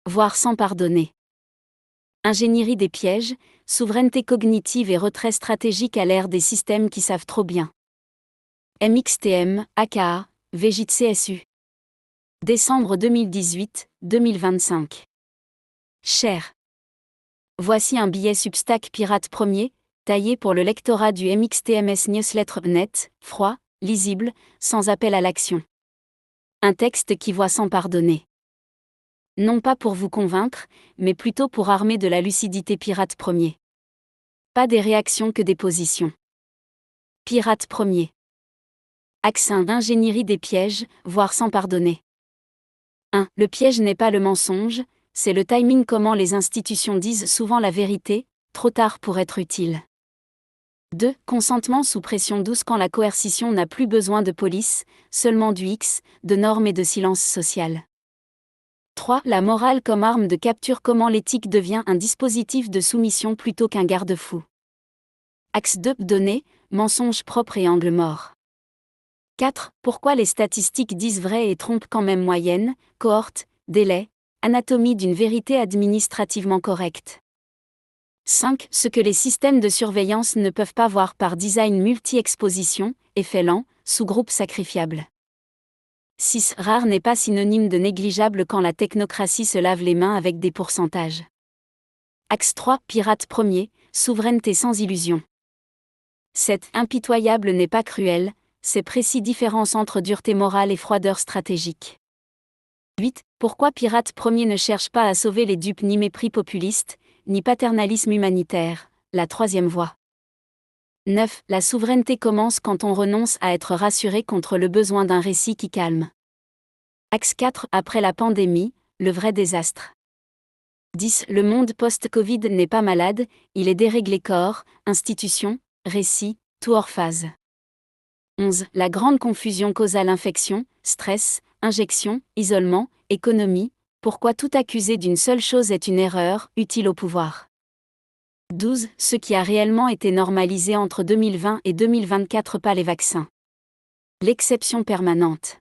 voire sans pardonner. Ingénierie des pièges, souveraineté cognitive et retrait stratégique à l'ère des systèmes qui savent trop bien. MXTM, aka, Vegit CSU. Décembre 2018-2025. Cher. Voici un billet Substack Pirate Premier, taillé pour le lectorat du MXTMS Newsletter net, froid, lisible, sans appel à l'action. Un texte qui voit sans pardonner. Non pas pour vous convaincre, mais plutôt pour armer de la lucidité Pirate Premier. Pas des réactions que des positions. Pirate Premier. Axe 1 d'ingénierie des pièges, voire sans pardonner. 1. Le piège n'est pas le mensonge, c'est le timing. Comment les institutions disent souvent la vérité, trop tard pour être utile. 2. Consentement sous pression douce. Quand la coercition n'a plus besoin de police, seulement du X, de normes et de silence social. 3. La morale comme arme de capture. Comment l'éthique devient un dispositif de soumission plutôt qu'un garde-fou. Axe 2. Données, mensonges propres et angle mort. 4. Pourquoi les statistiques disent vrai et trompent quand même. Moyenne, cohorte, délai, anatomie d'une vérité administrativement correcte. 5. Ce que les systèmes de surveillance ne peuvent pas voir par design multi-exposition, effet lent, sous-groupe sacrifiable. 6. Rare n'est pas synonyme de négligeable quand la technocratie se lave les mains avec des pourcentages. Axe 3. Pirate premier, souveraineté sans illusion. 7. Impitoyable n'est pas cruel, c'est précis. Différence entre dureté morale et froideur stratégique. 8. Pourquoi Pirate premier ne cherche pas à sauver les dupes ni mépris populiste, ni paternalisme humanitaire, la troisième voie. 9. La souveraineté commence quand on renonce à être rassuré contre le besoin d'un récit qui calme. Axe 4. Après la pandémie, le vrai désastre. 10. Le monde post-Covid n'est pas malade, il est déréglé. Corps, institutions, récits, tout hors phase. 11. La grande confusion causale. Infection, stress, injection, isolement, économie. Pourquoi tout accuser d'une seule chose est une erreur, utile au pouvoir. 12. Ce qui a réellement été normalisé entre 2020 et 2024. Pas les vaccins. L'exception permanente.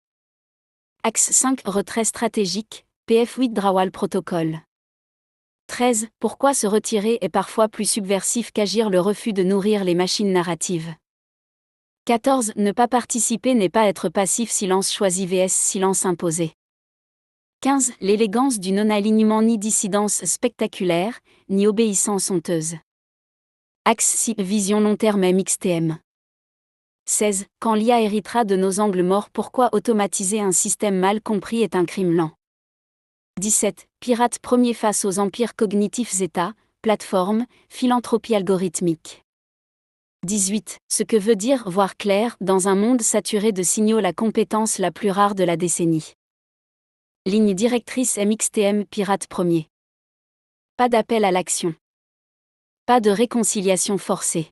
Axe 5. Retrait stratégique, PF Withdrawal Protocol. 13. Pourquoi se retirer est parfois plus subversif qu'agir. Le refus de nourrir les machines narratives. 14. Ne pas participer n'est pas être passif. Silence choisi vs silence imposé. 15. L'élégance du non-alignement. Ni dissidence spectaculaire, ni obéissance honteuse. Axe 6. Vision long terme MXTM. 16. Quand l'IA héritera de nos angles morts. Pourquoi automatiser un système mal compris est un crime lent. 17. Pirate premier face aux empires cognitifs. État, plateforme, philanthropie algorithmique. 18. Ce que veut dire voir clair dans un monde saturé de signaux. La compétence la plus rare de la décennie. Ligne directrice MXTM. Pirate premier. Pas d'appel à l'action. Pas de réconciliation forcée.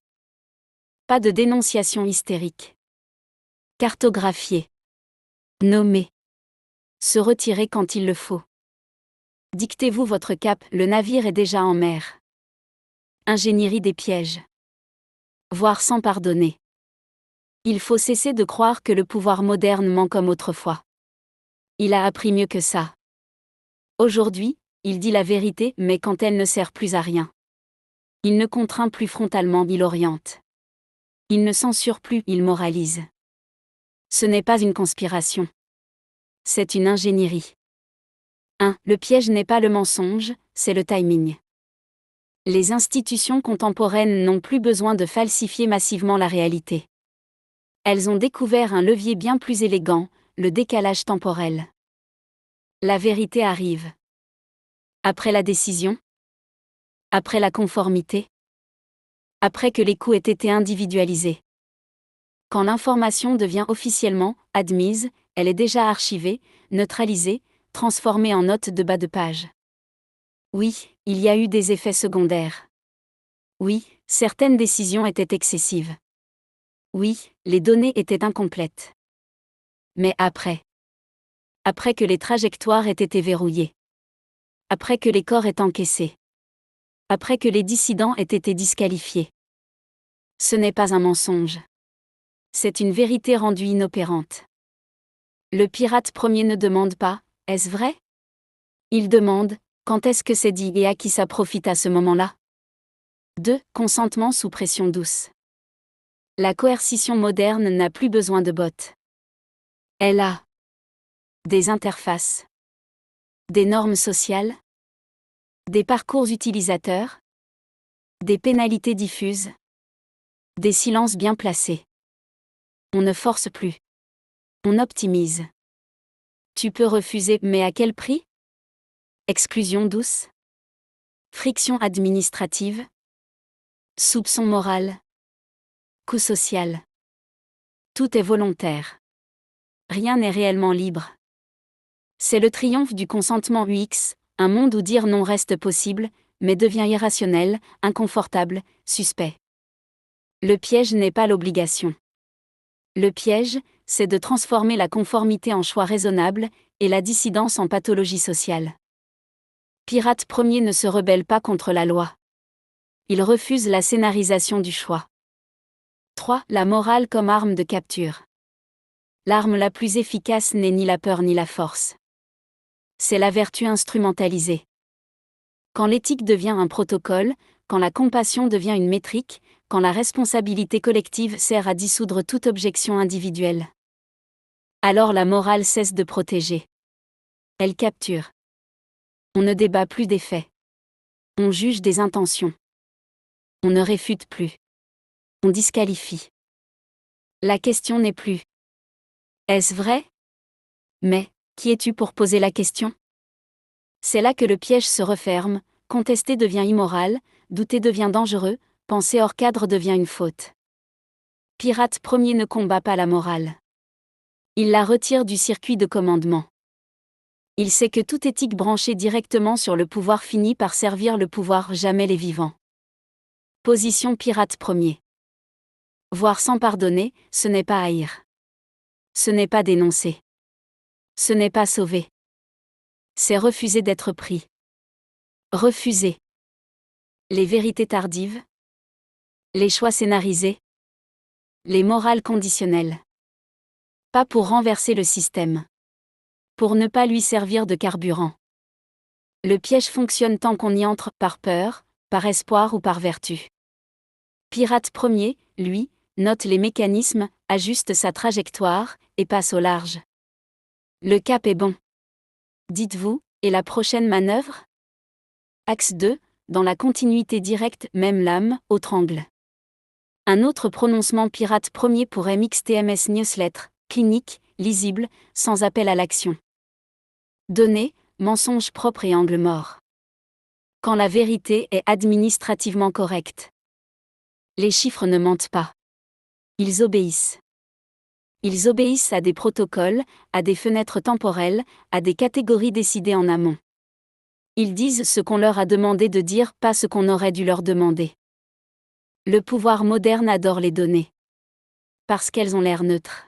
Pas de dénonciation hystérique. Cartographier. Nommer. Se retirer quand il le faut. Dictez-vous votre cap, le navire est déjà en mer. Ingénierie des pièges. Voire sans pardonner. Il faut cesser de croire que le pouvoir moderne ment comme autrefois. Il a appris mieux que ça. Aujourd'hui, il dit la vérité, mais quand elle ne sert plus à rien. Il ne contraint plus frontalement, il oriente. Il ne censure plus, il moralise. Ce n'est pas une conspiration. C'est une ingénierie. 1. Le piège n'est pas le mensonge, c'est le timing. Les institutions contemporaines n'ont plus besoin de falsifier massivement la réalité. Elles ont découvert un levier bien plus élégant, le décalage temporel. La vérité arrive. Après la décision? Après la conformité? Après que les coups aient été individualisés? Quand l'information devient officiellement admise, elle est déjà archivée, neutralisée, transformée en note de bas de page. Oui, il y a eu des effets secondaires. Oui, certaines décisions étaient excessives. Oui, les données étaient incomplètes. Mais après que les trajectoires aient été verrouillées. Après que les corps aient encaissé. Après que les dissidents aient été disqualifiés. Ce n'est pas un mensonge. C'est une vérité rendue inopérante. Le pirate premier ne demande pas « Est-ce vrai ?» Il demande Quand est-ce que c'est dit et à qui ça profite à ce moment-là? 2. Consentement sous pression douce. La coercition moderne n'a plus besoin de bots. Elle a des interfaces, des normes sociales, des parcours utilisateurs, des pénalités diffuses, des silences bien placés. On ne force plus. On optimise. Tu peux refuser, mais à quel prix? Exclusion douce? Friction administrative? Soupçon moral? Coût social? Tout est volontaire. Rien n'est réellement libre. C'est le triomphe du consentement UX, un monde où dire non reste possible, mais devient irrationnel, inconfortable, suspect. Le piège n'est pas l'obligation. Le piège, c'est de transformer la conformité en choix raisonnable, et la dissidence en pathologie sociale. Pirate Premier ne se rebelle pas contre la loi. Il refuse la scénarisation du choix. 3. La morale comme arme de capture. L'arme la plus efficace n'est ni la peur ni la force. C'est la vertu instrumentalisée. Quand l'éthique devient un protocole, quand la compassion devient une métrique, quand la responsabilité collective sert à dissoudre toute objection individuelle. Alors la morale cesse de protéger. Elle capture. On ne débat plus des faits. On juge des intentions. On ne réfute plus. On disqualifie. La question n'est plus: est-ce vrai? Mais, qui es-tu pour poser la question? C'est là que le piège se referme, contester devient immoral, douter devient dangereux, penser hors cadre devient une faute. Pirate Premier ne combat pas la morale. Il la retire du circuit de commandement. Il sait que toute éthique branchée directement sur le pouvoir finit par servir le pouvoir, jamais les vivants. Position Pirate Premier. Voir sans pardonner, ce n'est pas haïr. Ce n'est pas dénoncer. Ce n'est pas sauver. C'est refuser d'être pris. Refuser. Les vérités tardives. Les choix scénarisés. Les morales conditionnelles. Pas pour renverser le système. Pour ne pas lui servir de carburant. Le piège fonctionne tant qu'on y entre, par peur, par espoir ou par vertu. Pirate Premier, lui, note les mécanismes, ajuste sa trajectoire, et passe au large. Le cap est bon. Dites-vous, et la prochaine manœuvre? Axe 2, dans la continuité directe, même lame, autre angle. Un autre prononcement Pirate Premier pour MXTMS Newsletter, clinique, lisible, sans appel à l'action. Données, mensonge propre et angle mort. Quand la vérité est administrativement correcte. Les chiffres ne mentent pas. Ils obéissent. Ils obéissent à des protocoles, à des fenêtres temporelles, à des catégories décidées en amont. Ils disent ce qu'on leur a demandé de dire, pas ce qu'on aurait dû leur demander. Le pouvoir moderne adore les données. Parce qu'elles ont l'air neutres.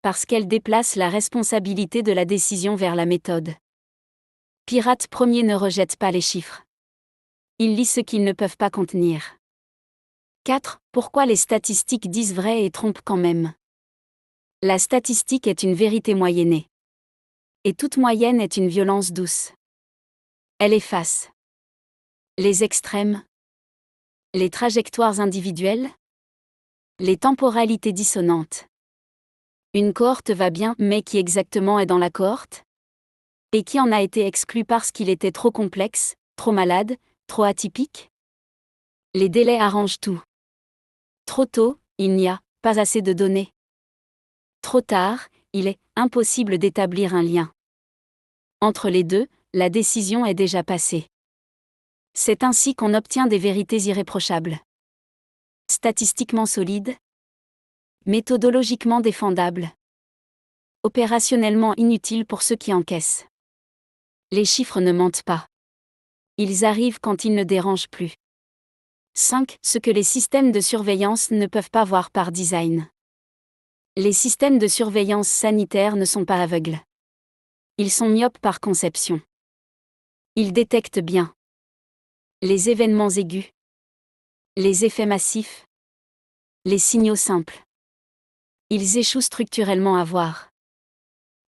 Parce qu'elles déplacent la responsabilité de la décision vers la méthode. Pirate Premier ne rejette pas les chiffres. Il lit ce qu'ils ne peuvent pas contenir. 4. Pourquoi les statistiques disent vrai et trompent quand même? La statistique est une vérité moyennée. Et toute moyenne est une violence douce. Elle efface les extrêmes, les trajectoires individuelles, les temporalités dissonantes. Une cohorte va bien, mais qui exactement est dans la cohorte? Et qui en a été exclu parce qu'il était trop complexe, trop malade, trop atypique? Les délais arrangent tout. Trop tôt, il n'y a pas assez de données. Trop tard, il est impossible d'établir un lien. Entre les deux, la décision est déjà passée. C'est ainsi qu'on obtient des vérités irréprochables. Statistiquement solides. Méthodologiquement défendables. Opérationnellement inutiles pour ceux qui encaissent. Les chiffres ne mentent pas. Ils arrivent quand ils ne dérangent plus. 5. Ce que les systèmes de surveillance ne peuvent pas voir par design. Les systèmes de surveillance sanitaire ne sont pas aveugles. Ils sont myopes par conception. Ils détectent bien les événements aigus, les effets massifs, les signaux simples. Ils échouent structurellement à voir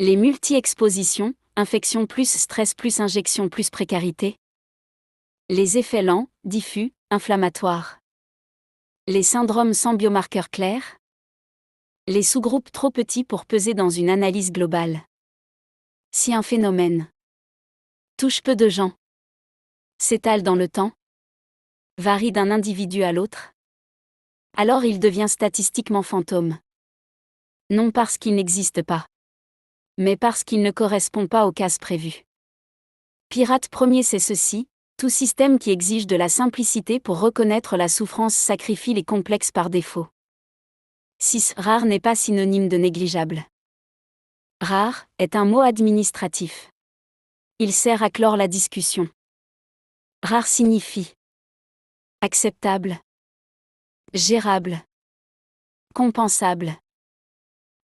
les multi-expositions, infection plus stress plus injection plus précarité. Les effets lents, diffus, inflammatoires. Les syndromes sans biomarqueurs clairs. Les sous-groupes trop petits pour peser dans une analyse globale. Si un phénomène touche peu de gens, s'étale dans le temps, varie d'un individu à l'autre, alors il devient statistiquement fantôme. Non parce qu'il n'existe pas, mais parce qu'il ne correspond pas aux cases prévues. Pirate premier c'est ceci, tout système qui exige de la simplicité pour reconnaître la souffrance sacrifie les complexes par défaut. 6. Rare n'est pas synonyme de négligeable. Rare est un mot administratif. Il sert à clore la discussion. Rare signifie acceptable, gérable, compensable.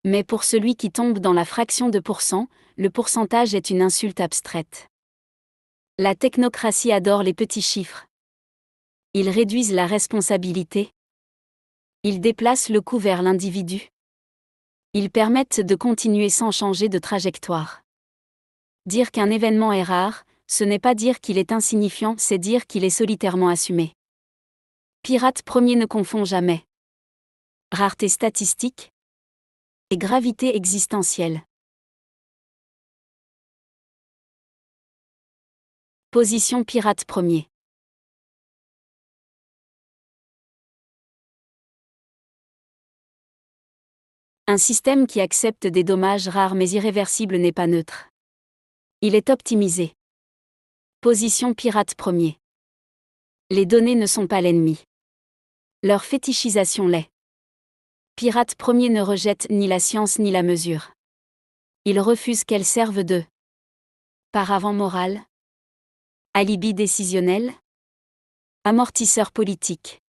Mais pour celui qui tombe dans la fraction de pourcent, le pourcentage est une insulte abstraite. La technocratie adore les petits chiffres. Ils réduisent la responsabilité. Ils déplacent le coût vers l'individu. Ils permettent de continuer sans changer de trajectoire. Dire qu'un événement est rare, ce n'est pas dire qu'il est insignifiant, c'est dire qu'il est solitairement assumé. Pirate premier ne confond jamais rareté statistique et gravité existentielle. Position pirate premier. Un système qui accepte des dommages rares mais irréversibles n'est pas neutre. Il est optimisé. Position pirate premier. Les données ne sont pas l'ennemi. Leur fétichisation l'est. Pirate premier ne rejette ni la science ni la mesure. Il refuse qu'elles servent de paravent moral, alibi décisionnel, amortisseur politique.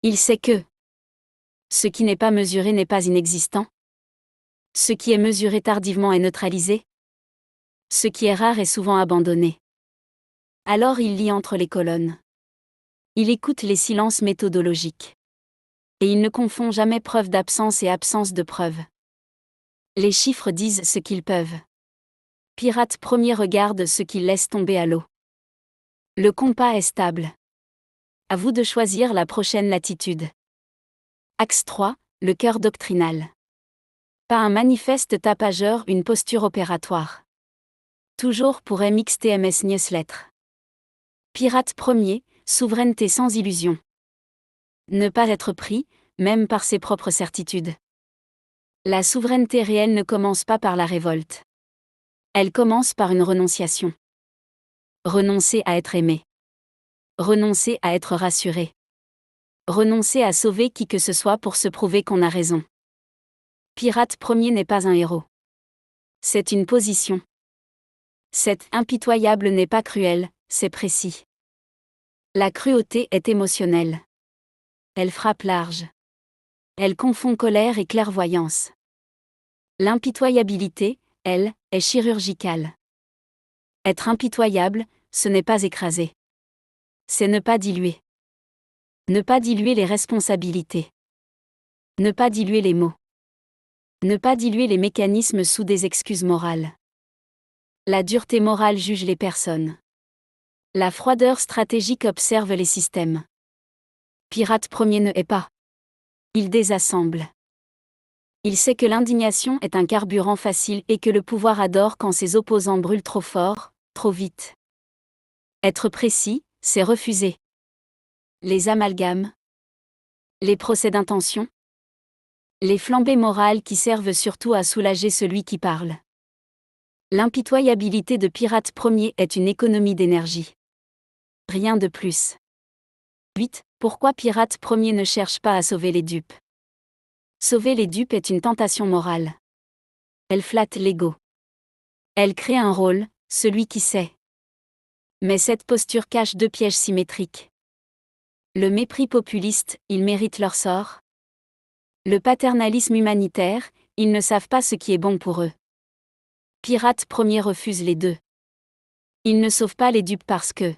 Il sait que ce qui n'est pas mesuré n'est pas inexistant. Ce qui est mesuré tardivement est neutralisé. Ce qui est rare est souvent abandonné. Alors il lit entre les colonnes. Il écoute les silences méthodologiques. Et il ne confond jamais preuve d'absence et absence de preuve. Les chiffres disent ce qu'ils peuvent. Pirate premier regarde ce qu'il laisse tomber à l'eau. Le compas est stable. À vous de choisir la prochaine latitude. Axe 3, le cœur doctrinal. Pas un manifeste tapageur, une posture opératoire. Toujours pour MXTMS Newsletter. Pirate premier, souveraineté sans illusion. Ne pas être pris, même par ses propres certitudes. La souveraineté réelle ne commence pas par la révolte. Elle commence par une renonciation. Renoncer à être aimé. Renoncer à être rassuré. Renoncer à sauver qui que ce soit pour se prouver qu'on a raison. Pirate premier n'est pas un héros. C'est une position. Cette impitoyable n'est pas cruelle, c'est précis. La cruauté est émotionnelle. Elle frappe large. Elle confond colère et clairvoyance. L'impitoyabilité, elle, est chirurgicale. Être impitoyable, ce n'est pas écraser. C'est ne pas diluer. Ne pas diluer les responsabilités. Ne pas diluer les mots. Ne pas diluer les mécanismes sous des excuses morales. La dureté morale juge les personnes. La froideur stratégique observe les systèmes. Pirate premier ne hait pas. Il désassemble. Il sait que l'indignation est un carburant facile et que le pouvoir adore quand ses opposants brûlent trop fort, trop vite. Être précis, c'est refuser. Les amalgames. Les procès d'intention. Les flambées morales qui servent surtout à soulager celui qui parle. L'impitoyabilité de Pirate premier est une économie d'énergie. Rien de plus. 8. Pourquoi Pirate premier ne cherche pas à sauver les dupes? Sauver les dupes est une tentation morale. Elle flatte l'ego. Elle crée un rôle, celui qui sait. Mais cette posture cache deux pièges symétriques. Le mépris populiste, ils méritent leur sort. Le paternalisme humanitaire, ils ne savent pas ce qui est bon pour eux. Pirate premier refuse les deux. Il ne sauve pas les dupes parce que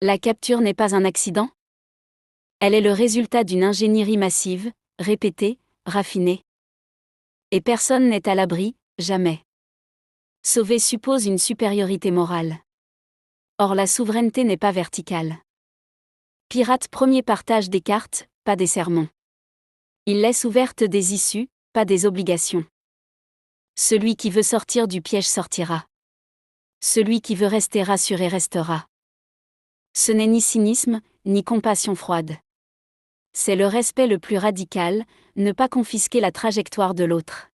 la capture n'est pas un accident. Elle est le résultat d'une ingénierie massive, répétée, raffinée. Et personne n'est à l'abri, jamais. Sauver suppose une supériorité morale. Or la souveraineté n'est pas verticale. Pirate premier partage des cartes, pas des sermons. Il laisse ouvertes des issues, pas des obligations. Celui qui veut sortir du piège sortira. Celui qui veut rester rassuré restera. Ce n'est ni cynisme, ni compassion froide. C'est le respect le plus radical, ne pas confisquer la trajectoire de l'autre.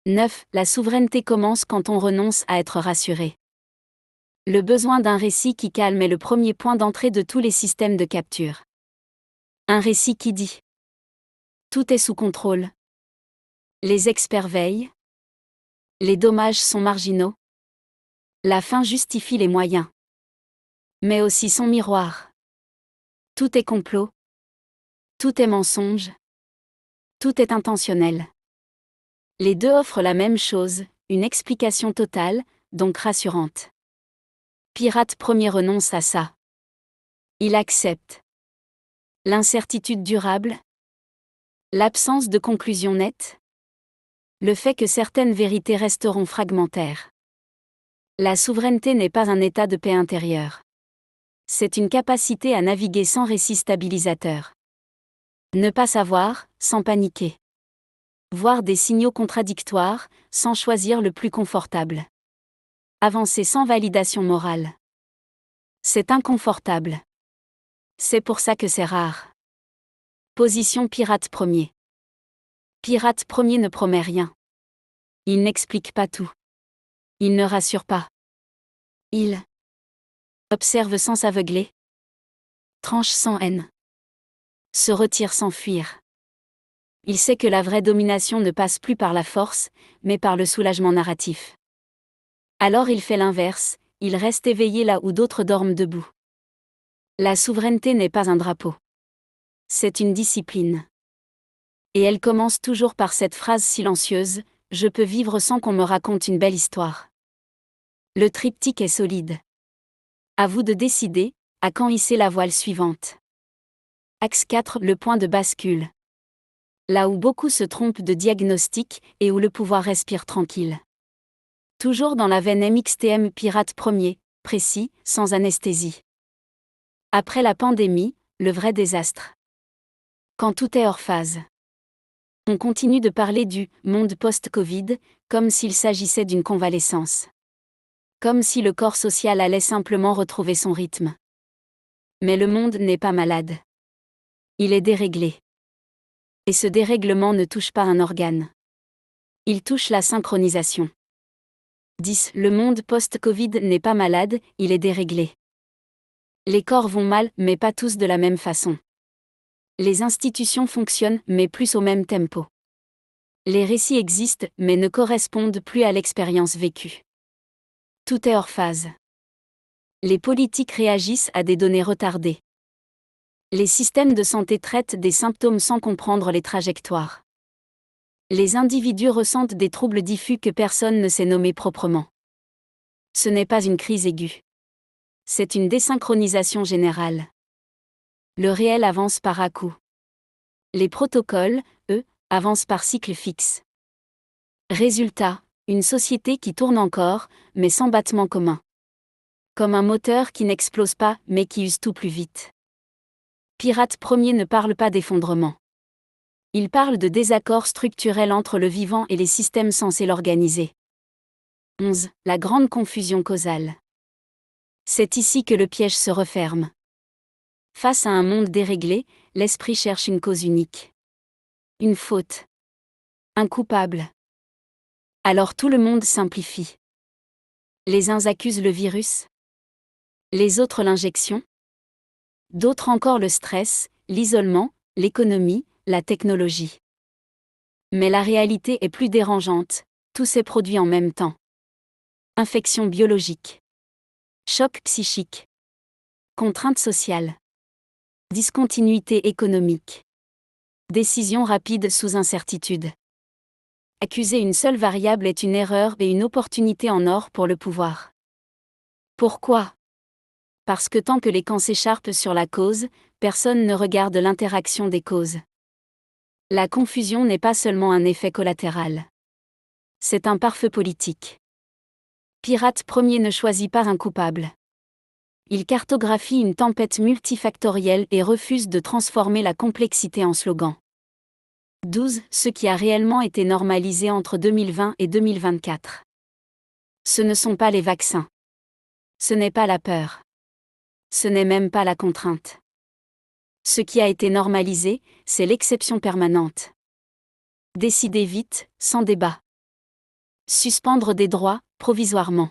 9. La souveraineté commence quand on renonce à être rassuré. Le besoin d'un récit qui calme est le premier point d'entrée de tous les systèmes de capture. Un récit qui dit « Tout est sous contrôle ». Les experts veillent. Les dommages sont marginaux. La fin justifie les moyens. Mais aussi son miroir. Tout est complot. Tout est mensonge. Tout est intentionnel. Les deux offrent la même chose, une explication totale, donc rassurante. Pirate premier renonce à ça. Il accepte l'incertitude durable, l'absence de conclusion nette, le fait que certaines vérités resteront fragmentaires. La souveraineté n'est pas un état de paix intérieure. C'est une capacité à naviguer sans récit stabilisateur. Ne pas savoir, sans paniquer. Voir des signaux contradictoires, sans choisir le plus confortable. Avancer sans validation morale. C'est inconfortable. C'est pour ça que c'est rare. Position pirate premier. Pirate premier ne promet rien. Il n'explique pas tout. Il ne rassure pas. Il observe sans s'aveugler. Tranche sans haine. Se retire sans fuir. Il sait que la vraie domination ne passe plus par la force, mais par le soulagement narratif. Alors il fait l'inverse, il reste éveillé là où d'autres dorment debout. La souveraineté n'est pas un drapeau. C'est une discipline. Et elle commence toujours par cette phrase silencieuse, « Je peux vivre sans qu'on me raconte une belle histoire ». Le triptyque est solide. À vous de décider, à quand hisser la voile suivante. Axe 4, le point de bascule. Là où beaucoup se trompent de diagnostic et où le pouvoir respire tranquille. Toujours dans la veine MXTM pirate premier, précis, sans anesthésie. Après la pandémie, le vrai désastre. Quand tout est hors phase. On continue de parler du « monde post-Covid » comme s'il s'agissait d'une convalescence. Comme si le corps social allait simplement retrouver son rythme. Mais le monde n'est pas malade. Il est déréglé. Et ce dérèglement ne touche pas un organe. Il touche la synchronisation. 10. Le monde post-Covid n'est pas malade, il est déréglé. Les corps vont mal, mais pas tous de la même façon. Les institutions fonctionnent, mais plus au même tempo. Les récits existent, mais ne correspondent plus à l'expérience vécue. Tout est hors phase. Les politiques réagissent à des données retardées. Les systèmes de santé traitent des symptômes sans comprendre les trajectoires. Les individus ressentent des troubles diffus que personne ne sait nommer proprement. Ce n'est pas une crise aiguë. C'est une désynchronisation générale. Le réel avance par à-coups. Les protocoles, eux, avancent par cycle fixe. Résultat, une société qui tourne encore, mais sans battement commun. Comme un moteur qui n'explose pas, mais qui use tout plus vite. Pirate premier ne parle pas d'effondrement. Il parle de désaccord structurel entre le vivant et les systèmes censés l'organiser. 11. La grande confusion causale. C'est ici que le piège se referme. Face à un monde déréglé, l'esprit cherche une cause unique. Une faute. Un coupable. Alors tout le monde simplifie. Les uns accusent le virus. Les autres l'injection. D'autres encore le stress, l'isolement, l'économie, la technologie. Mais la réalité est plus dérangeante, tout s'est produit en même temps. Infection biologique. Choc psychique. Contrainte sociale. Discontinuité économique. Décision rapide sous incertitude. Accuser une seule variable est une erreur et une opportunité en or pour le pouvoir. Pourquoi ? Parce que tant que les camps s'écharpent sur la cause, personne ne regarde l'interaction des causes. La confusion n'est pas seulement un effet collatéral. C'est un pare-feu politique. Pirate premier ne choisit pas un coupable. Il cartographie une tempête multifactorielle et refuse de transformer la complexité en slogan. 12. Ce qui a réellement été normalisé entre 2020 et 2024. Ce ne sont pas les vaccins. Ce n'est pas la peur. Ce n'est même pas la contrainte. Ce qui a été normalisé, c'est l'exception permanente. Décider vite, sans débat. Suspendre des droits, provisoirement.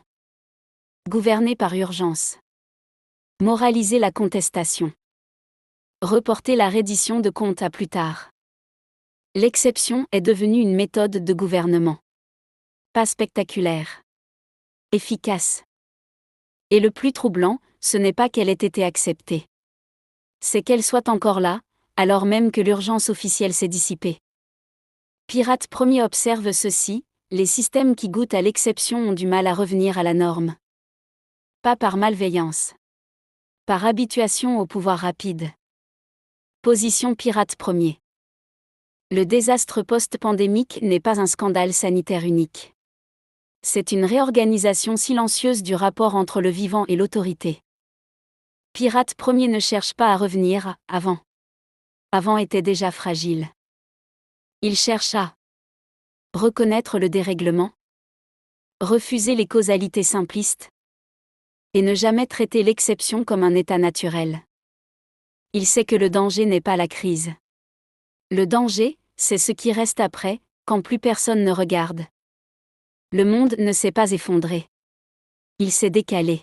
Gouverner par urgence. Moraliser la contestation. Reporter la reddition de comptes à plus tard. L'exception est devenue une méthode de gouvernement. Pas spectaculaire. Efficace. Et le plus troublant, ce n'est pas qu'elle ait été acceptée. C'est qu'elle soit encore là, alors même que l'urgence officielle s'est dissipée. Pirate premier observe ceci, les systèmes qui goûtent à l'exception ont du mal à revenir à la norme. Pas par malveillance. Par habituation au pouvoir rapide. Position Pirate premier. Le désastre post-pandémique n'est pas un scandale sanitaire unique. C'est une réorganisation silencieuse du rapport entre le vivant et l'autorité. Pirate premier ne cherche pas à revenir à avant. Avant était déjà fragile. Il cherche à reconnaître le dérèglement, refuser les causalités simplistes, et ne jamais traiter l'exception comme un état naturel. Il sait que le danger n'est pas la crise. Le danger, c'est ce qui reste après, quand plus personne ne regarde. Le monde ne s'est pas effondré. Il s'est décalé.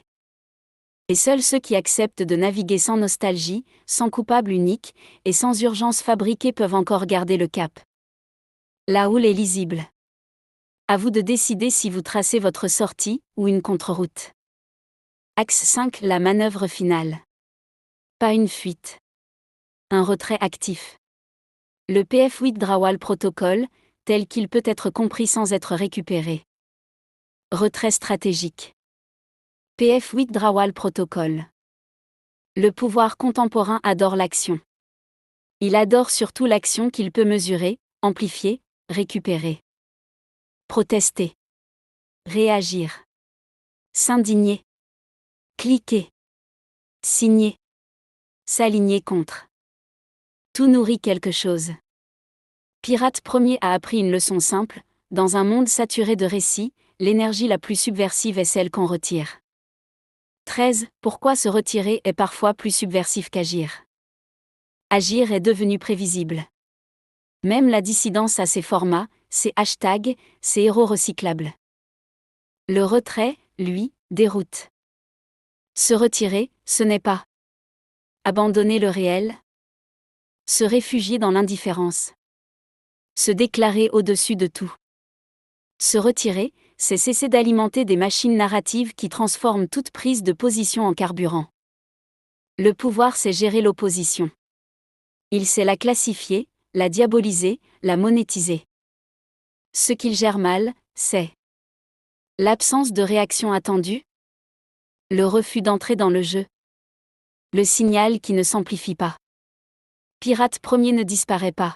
Et seuls ceux qui acceptent de naviguer sans nostalgie, sans coupable unique, et sans urgence fabriquée peuvent encore garder le cap. La houle est lisible. À vous de décider si vous tracez votre sortie, ou une contre-route. Axe 5. La manœuvre finale. Pas une fuite. Un retrait actif. Le PF Withdrawal Protocol, tel qu'il peut être compris sans être récupéré. Retrait stratégique. PF Withdrawal Protocol. Le pouvoir contemporain adore l'action. Il adore surtout l'action qu'il peut mesurer, amplifier, récupérer. Protester. Réagir. S'indigner. Cliquer. Signer. S'aligner contre. Tout nourrit quelque chose. Pirate premier a appris une leçon simple, dans un monde saturé de récits, l'énergie la plus subversive est celle qu'on retire. 13. Pourquoi se retirer est parfois plus subversif qu'agir. Agir est devenu prévisible. Même la dissidence a ses formats, ses hashtags, ses héros recyclables. Le retrait, lui, déroute. Se retirer, ce n'est pas abandonner le réel. Se réfugier dans l'indifférence. Se déclarer au-dessus de tout. Se retirer, c'est cesser d'alimenter des machines narratives qui transforment toute prise de position en carburant. Le pouvoir sait gérer l'opposition. Il sait la classifier, la diaboliser, la monétiser. Ce qu'il gère mal, c'est l'absence de réaction attendue, le refus d'entrer dans le jeu, le signal qui ne s'amplifie pas. Pirate premier ne disparaît pas.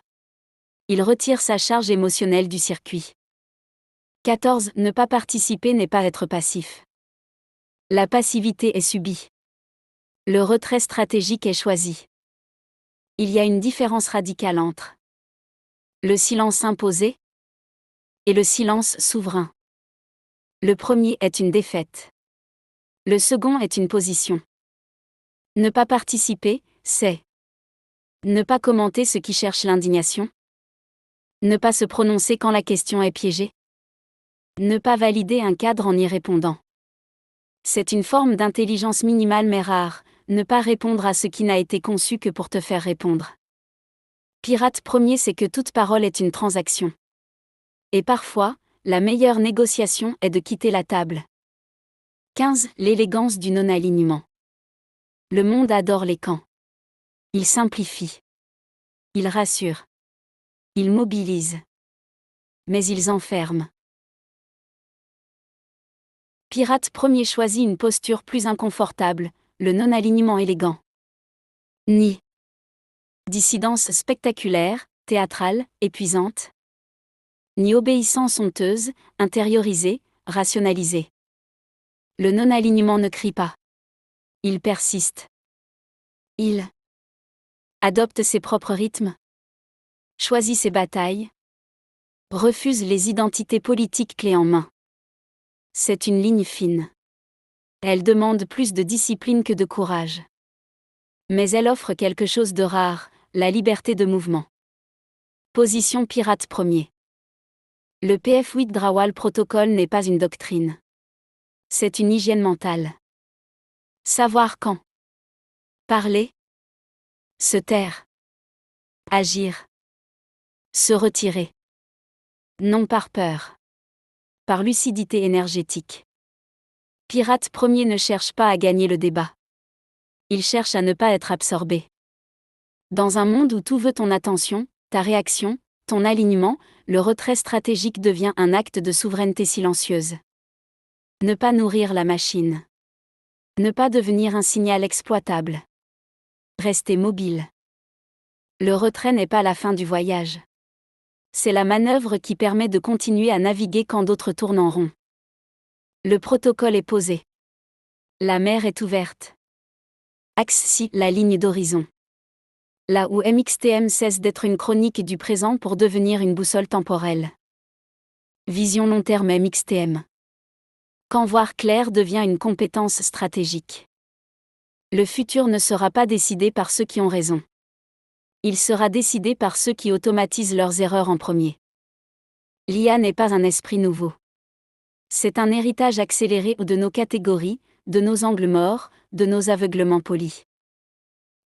Il retire sa charge émotionnelle du circuit. 14. Ne pas participer n'est pas être passif. La passivité est subie. Le retrait stratégique est choisi. Il y a une différence radicale entre le silence imposé et le silence souverain. Le premier est une défaite. Le second est une position. Ne pas participer, c'est ne pas commenter ce qui cherche l'indignation. Ne pas se prononcer quand la question est piégée. Ne pas valider un cadre en y répondant. C'est une forme d'intelligence minimale mais rare, ne pas répondre à ce qui n'a été conçu que pour te faire répondre. Pirate premier sait que toute parole est une transaction. Et parfois, la meilleure négociation est de quitter la table. 15. L'élégance du non-alignement. Le monde adore les camps. Il simplifie. Il rassure. Il mobilise. Mais ils enferment. Pirate premier choisit une posture plus inconfortable, le non-alignement élégant. Ni dissidence spectaculaire, théâtrale, épuisante. Ni obéissance honteuse, intériorisée, rationalisée. Le non-alignement ne crie pas. Il persiste. Il adopte ses propres rythmes, choisit ses batailles, refuse les identités politiques clés en main. C'est une ligne fine. Elle demande plus de discipline que de courage. Mais elle offre quelque chose de rare, la liberté de mouvement. Position pirate premier. Le PF Withdrawal Protocol n'est pas une doctrine. C'est une hygiène mentale. Savoir quand parler, se taire, agir, se retirer. Non par peur. Par lucidité énergétique. Pirate premier ne cherche pas à gagner le débat. Il cherche à ne pas être absorbé. Dans un monde où tout veut ton attention, ta réaction, ton alignement, le retrait stratégique devient un acte de souveraineté silencieuse. Ne pas nourrir la machine. Ne pas devenir un signal exploitable. Rester mobile. Le retrait n'est pas la fin du voyage. C'est la manœuvre qui permet de continuer à naviguer quand d'autres tournent en rond. Le protocole est posé. La mer est ouverte. Axe 6, la ligne d'horizon. Là où MXTM cesse d'être une chronique du présent pour devenir une boussole temporelle. Vision long terme MXTM. Quand voir clair devient une compétence stratégique. Le futur ne sera pas décidé par ceux qui ont raison. Il sera décidé par ceux qui automatisent leurs erreurs en premier. L'IA n'est pas un esprit nouveau. C'est un héritage accéléré de nos catégories, de nos angles morts, de nos aveuglements polis.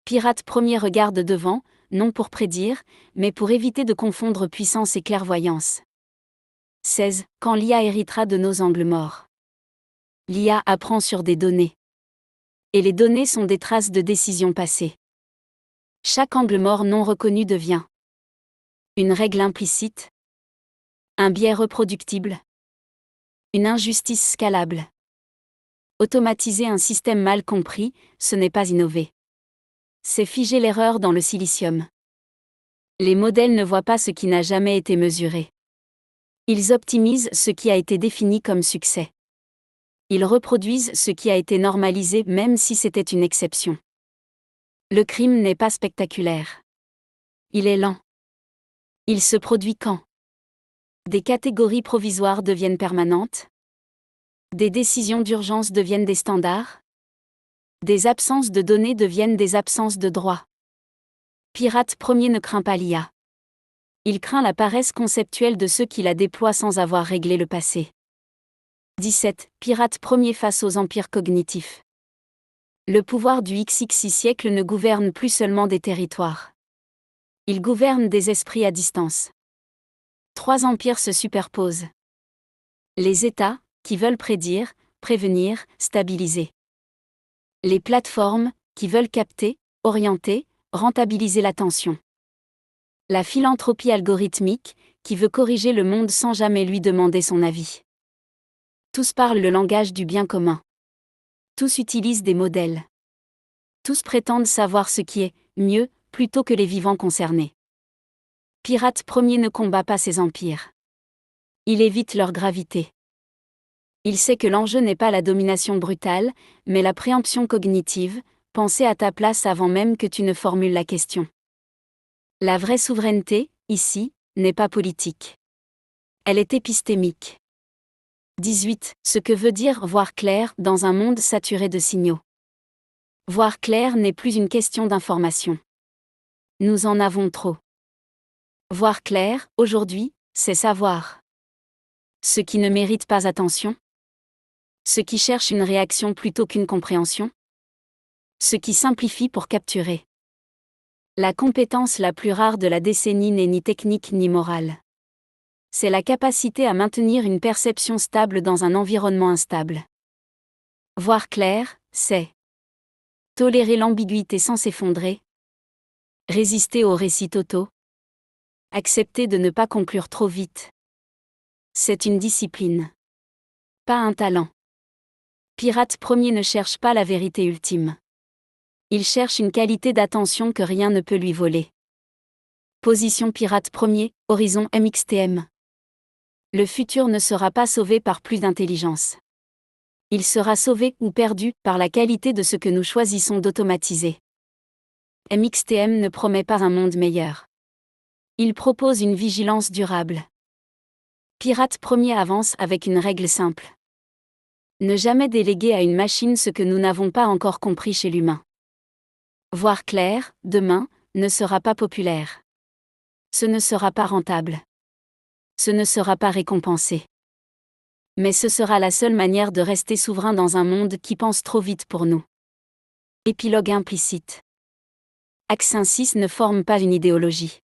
Pirate premier regarde devant, non pour prédire, mais pour éviter de confondre puissance et clairvoyance. 16. Quand l'IA héritera de nos angles morts. L'IA apprend sur des données. Et les données sont des traces de décisions passées. Chaque angle mort non reconnu devient une règle implicite, un biais reproductible, une injustice scalable. Automatiser un système mal compris, ce n'est pas innover. C'est figer l'erreur dans le silicium. Les modèles ne voient pas ce qui n'a jamais été mesuré. Ils optimisent ce qui a été défini comme succès. Ils reproduisent ce qui a été normalisé même si c'était une exception. Le crime n'est pas spectaculaire. Il est lent. Il se produit quand des catégories provisoires deviennent permanentes. Des décisions d'urgence deviennent des standards. Des absences de données deviennent des absences de droit. Pirate premier ne craint pas l'IA. Il craint la paresse conceptuelle de ceux qui la déploient sans avoir réglé le passé. 17. Pirate premier face aux empires cognitifs. Le pouvoir du XX siècle ne gouverne plus seulement des territoires. Il gouverne des esprits à distance. 3 empires se superposent. Les États, qui veulent prédire, prévenir, stabiliser. Les plateformes, qui veulent capter, orienter, rentabiliser l'attention. La philanthropie algorithmique, qui veut corriger le monde sans jamais lui demander son avis. Tous parlent le langage du bien commun. Tous utilisent des modèles. Tous prétendent savoir ce qui est mieux, plutôt que les vivants concernés. Pirate premier ne combat pas ces empires. Il évite leur gravité. Il sait que l'enjeu n'est pas la domination brutale, mais la préemption cognitive, penser à ta place avant même que tu ne formules la question. La vraie souveraineté, ici, n'est pas politique. Elle est épistémique. 18. Ce que veut dire voir clair dans un monde saturé de signaux. Voir clair n'est plus une question d'information. Nous en avons trop. Voir clair, aujourd'hui, c'est savoir. Ce qui ne mérite pas attention. Ce qui cherche une réaction plutôt qu'une compréhension. Ce qui simplifie pour capturer. La compétence la plus rare de la décennie n'est ni technique ni morale. C'est la capacité à maintenir une perception stable dans un environnement instable. Voir clair, c'est tolérer l'ambiguïté sans s'effondrer, résister aux récits totaux, accepter de ne pas conclure trop vite. C'est une discipline, pas un talent. Pirate premier ne cherche pas la vérité ultime. Il cherche une qualité d'attention que rien ne peut lui voler. Position pirate premier, horizon MXTM. Le futur ne sera pas sauvé par plus d'intelligence. Il sera sauvé ou perdu par la qualité de ce que nous choisissons d'automatiser. MXTM ne promet pas un monde meilleur. Il propose une vigilance durable. Pirate Premier avance avec une règle simple. Ne jamais déléguer à une machine ce que nous n'avons pas encore compris chez l'humain. Voir clair, demain, ne sera pas populaire. Ce ne sera pas rentable. Ce ne sera pas récompensé. Mais ce sera la seule manière de rester souverain dans un monde qui pense trop vite pour nous. Épilogue implicite. Axin 6 ne forment pas une idéologie.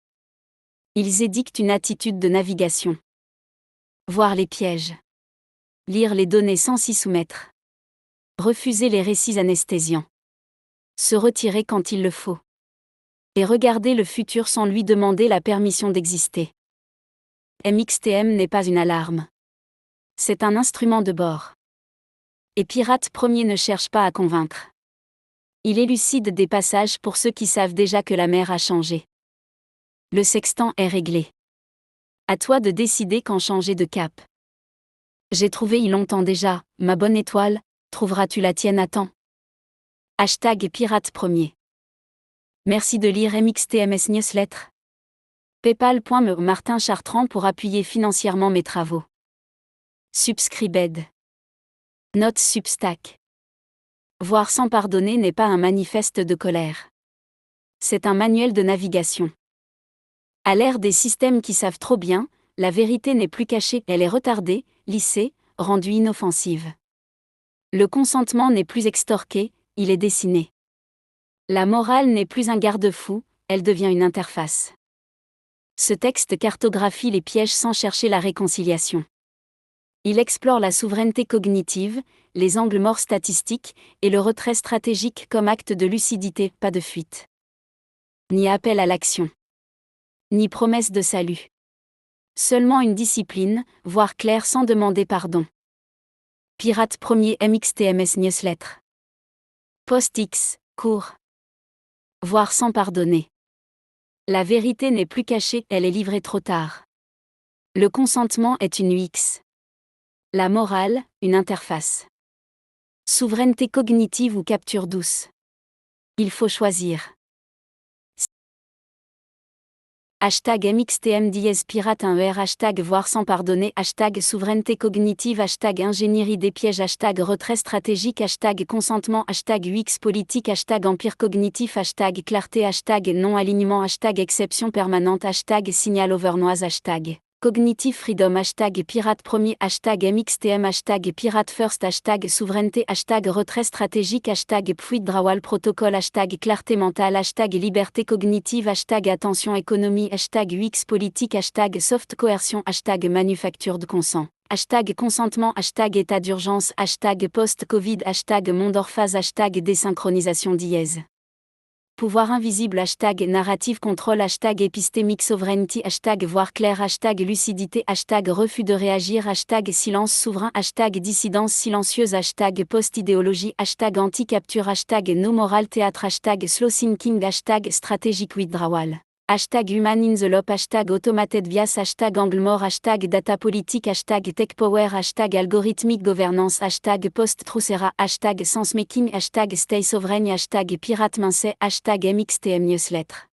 Ils édictent une attitude de navigation. Voir les pièges. Lire les données sans s'y soumettre. Refuser les récits anesthésiants. Se retirer quand il le faut. Et regarder le futur sans lui demander la permission d'exister. MXTM n'est pas une alarme. C'est un instrument de bord. Et Pirate Premier ne cherche pas à convaincre. Il élucide des passages pour ceux qui savent déjà que la mer a changé. Le sextant est réglé. À toi de décider quand changer de cap. J'ai trouvé il longtemps déjà, ma bonne étoile, trouveras-tu la tienne à temps? #Pirate Premier. Merci de lire MXTMS Newsletter. Paypal.me Martin Chartrand pour appuyer financièrement mes travaux. Subscribed. Note Substack. Voir sans pardonner n'est pas un manifeste de colère. C'est un manuel de navigation. À l'ère des systèmes qui savent trop bien, la vérité n'est plus cachée, elle est retardée, lissée, rendue inoffensive. Le consentement n'est plus extorqué, il est dessiné. La morale n'est plus un garde-fou, elle devient une interface. Ce texte cartographie les pièges sans chercher la réconciliation. Il explore la souveraineté cognitive, les angles morts statistiques, et le retrait stratégique comme acte de lucidité, pas de fuite. Ni appel à l'action. Ni promesse de salut. Seulement une discipline, voir clair sans demander pardon. Pirate Premier MXTMS Newsletter. Post X, court. Voir sans pardonner. La vérité n'est plus cachée, elle est livrée trop tard. Le consentement est une UX. La morale, une interface. Souveraineté cognitive ou capture douce. Il faut choisir. #MXTM-Pirate1ER #voir sans pardonner #souveraineté cognitive #ingénierie des pièges #retrait stratégique #consentement #UX politique #empire cognitif #clarté #non-alignement #exception permanente #signal overnoise Cognitive Freedom #Pirate Premier #MXTM #Pirate First #souveraineté #retrait stratégique #Pfui-Drawal Protocol #clarté mentale #liberté cognitive #attention économie #UX politique #soft coercion #manufacture de consent consentement état d'urgence post-Covid monde hors phase désynchronisation dièse. Pouvoir invisible narrative contrôle épistémique sovereignty voir clair lucidité refus de réagir silence souverain dissidence silencieuse post-idéologie anti-capture no moral théâtre slow thinking strategic withdrawal human in the loop automated bias angle mort data politique tech power algorithmic governance post trucera sense making stay sovereign pirate mince MXTM newsletter.